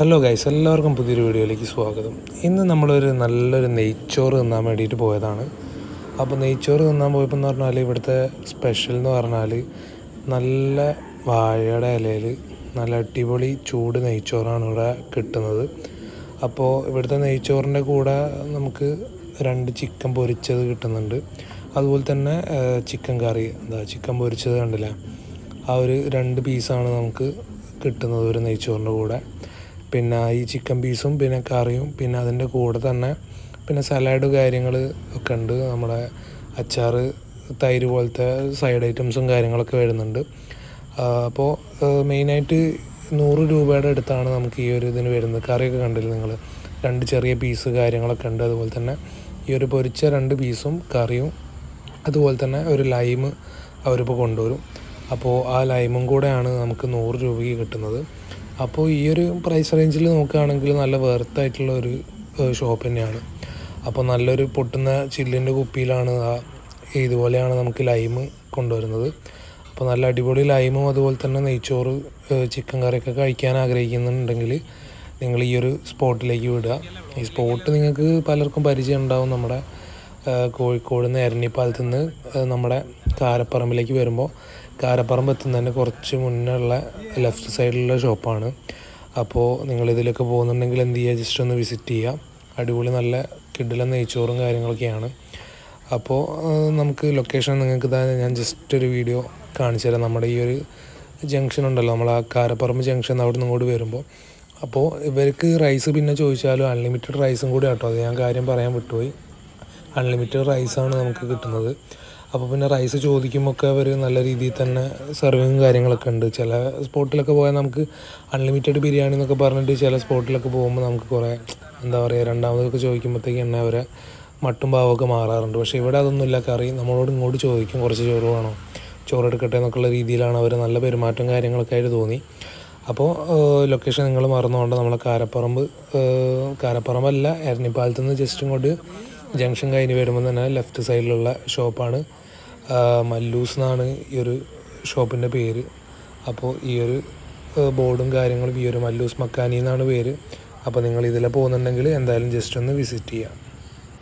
Hello guys, എല്ലാവർക്കും പുതിയൊരു വീഡിയോയിലേക്ക് സ്വാഗതം. ഇന്ന് നമ്മളൊരു നല്ലൊരു നെയ്ച്ചോറ് തിന്നാൻ വേണ്ടിയിട്ട് പോയതാണ്. അപ്പോൾ നെയ്ച്ചോറ് തിന്നാൻ പോയപ്പോൾ എന്ന് പറഞ്ഞാൽ ഇവിടുത്തെ സ്പെഷ്യൽ എന്ന് പറഞ്ഞാൽ നല്ല വാഴയുടെ ഇലയിൽ നല്ല അടിപൊളി ചൂട് നെയ്ച്ചോറാണ് ഇവിടെ കിട്ടുന്നത്. അപ്പോൾ ഇവിടുത്തെ നെയ്ച്ചോറിൻ്റെ കൂടെ നമുക്ക് 2 ചിക്കൻ പൊരിച്ചത് കിട്ടുന്നുണ്ട്. അതുപോലെ തന്നെ ചിക്കൻ കറി, ചിക്കൻ പൊരിച്ചത് കണ്ടില്ല, ആ ഒരു 2 പീസാണ് നമുക്ക് കിട്ടുന്നത് ഒരു നെയ്ച്ചോറിൻ്റെ കൂടെ. പിന്നെ ഈ ചിക്കൻ പീസും പിന്നെ കറിയും, പിന്നെ അതിൻ്റെ കൂടെ തന്നെ പിന്നെ സലാഡ് കാര്യങ്ങൾ ഒക്കെ ഉണ്ട്. നമ്മുടെ അച്ചാർ, തൈര് പോലത്തെ സൈഡ് ഐറ്റംസും കാര്യങ്ങളൊക്കെ വരുന്നുണ്ട്. അപ്പോൾ മെയിനായിട്ട് 100 രൂപയുടെ അടുത്താണ് നമുക്ക് ഈ ഒരു ഇതിന് വരുന്നത്. കറിയൊക്കെ കണ്ടില്ല നിങ്ങൾ, 2 ചെറിയ പീസ് കാര്യങ്ങളൊക്കെ ഉണ്ട്. അതുപോലെ തന്നെ ഈ ഒരു പൊരിച്ച 2 പീസും കറിയും, അതുപോലെ തന്നെ ഒരു ലൈം അവരിപ്പോൾ കൊണ്ടുവരും. അപ്പോൾ ആ ലൈമും കൂടെയാണ് നമുക്ക് 100 രൂപയ്ക്ക് കിട്ടുന്നത്. അപ്പോൾ ഈ ഒരു പ്രൈസ് റേഞ്ചിൽ നോക്കുകയാണെങ്കിൽ നല്ല വെർത്തായിട്ടുള്ള ഒരു ഷോപ്പ് തന്നെയാണ്. അപ്പോൾ നല്ലൊരു പൊട്ടുന്ന ചില്ലിൻ്റെ കുപ്പിയിലാണ് ഇതുപോലെയാണ് നമുക്ക് ലൈം കൊണ്ടുവരുന്നത്. അപ്പോൾ നല്ല അടിപൊളി ലൈമും അതുപോലെ തന്നെ നെയ്ച്ചോറ്, ചിക്കൻ കറിയൊക്കെ കഴിക്കാൻ ആഗ്രഹിക്കുന്നുണ്ടെങ്കിൽ നിങ്ങൾ ഈ ഒരു സ്പോട്ടിലേക്ക് വിടുക. ഈ സ്പോട്ട് നിങ്ങൾക്ക് പലർക്കും പരിചയം ഉണ്ടാവും. നമ്മുടെ കോഴിക്കോട് നിന്ന് എരഞ്ഞിപ്പാലത്ത് നിന്ന് നമ്മുടെ കാരപ്പറമ്പിലേക്ക് വരുമ്പോൾ കാരപ്പറമ്പ് എത്തുന്നതിന് കുറച്ച് മുന്നേ ഉള്ള ലെഫ്റ്റ് സൈഡിലുള്ള ഷോപ്പാണ്. അപ്പോൾ നിങ്ങളിതിലൊക്കെ പോകുന്നുണ്ടെങ്കിൽ എന്ത് ചെയ്യുക, ജസ്റ്റ് ഒന്ന് വിസിറ്റ് ചെയ്യുക. അടിപൊളി നല്ല കിടിലൻ നെയ്ച്ചോറും കാര്യങ്ങളൊക്കെയാണ്. അപ്പോൾ നമുക്ക് ലൊക്കേഷൻ നിങ്ങൾക്ക് ഞാൻ ജസ്റ്റ് ഒരു വീഡിയോ കാണിച്ചു തരാം. നമ്മുടെ ഈ ഒരു ജംഗ്ഷൻ ഉണ്ടല്ലോ, നമ്മൾ ആ കാരപ്പറമ്പ് ജംഗ്ഷൻ അവിടെ നിന്ന് ഇങ്ങോട്ട് വരുമ്പോൾ. അപ്പോൾ ഇവർക്ക് റൈസ് പിന്നെ ചോദിച്ചാലും അൺലിമിറ്റഡ് റൈസും കൂടി കേട്ടോ, അത് ഞാൻ കാര്യം പറയാൻ വിട്ടുപോയി. അൺലിമിറ്റഡ് റൈസാണ് നമുക്ക് കിട്ടുന്നത്. അപ്പോൾ പിന്നെ റൈസ് ചോദിക്കുമ്പോൾ ഒക്കെ അവർ നല്ല രീതിയിൽ തന്നെ സർവിങ്ങും കാര്യങ്ങളൊക്കെ ഉണ്ട്. ചില സ്പോട്ടിലൊക്കെ പോയാൽ നമുക്ക് അൺലിമിറ്റഡ് ബിരിയാണി എന്നൊക്കെ പറഞ്ഞിട്ട് ചില സ്പോട്ടിലൊക്കെ പോകുമ്പോൾ നമുക്ക് കുറേ രണ്ടാമതൊക്കെ ചോദിക്കുമ്പോഴത്തേക്ക് തന്നെ അവരെ മട്ടും ഭാവമൊക്കെ മാറാറുണ്ട്. പക്ഷേ ഇവിടെ അതൊന്നുമില്ല. കറി നമ്മളോട് ഇങ്ങോട്ട് ചോദിക്കും, കുറച്ച് ചോറ് വേണോ, ചോറ് എടുക്കട്ടെ എന്നൊക്കെയുള്ള രീതിയിലാണ് അവർ. നല്ല പെരുമാറ്റം കാര്യങ്ങളൊക്കെ ആയിട്ട് തോന്നി. അപ്പോൾ ലൊക്കേഷൻ നിങ്ങൾ മറന്നുകൊണ്ട് നമ്മളെ കാരപ്പറമ്പല്ല, എരഞ്ഞിപ്പാലത്ത് നിന്ന് ജസ്റ്റ് ഇങ്ങോട്ട് ജംഗ്ഷൻ കഴിഞ്ഞ് വരുമ്പോൾ തന്നെ ലെഫ്റ്റ് സൈഡിലുള്ള ഷോപ്പാണ്. മല്ലൂസ് എന്നാണ് ഈ ഒരു ഷോപ്പിൻ്റെ പേര്. അപ്പോൾ ഈ ഒരു ബോർഡും കാര്യങ്ങളും ഈ ഒരു മല്ലൂസ് മക്കാനി എന്നാണ് പേര്. അപ്പോൾ നിങ്ങൾ ഇതിൽ പോകുന്നുണ്ടെങ്കിൽ എന്തായാലും ജസ്റ്റ് ഒന്ന് വിസിറ്റ് ചെയ്യാം.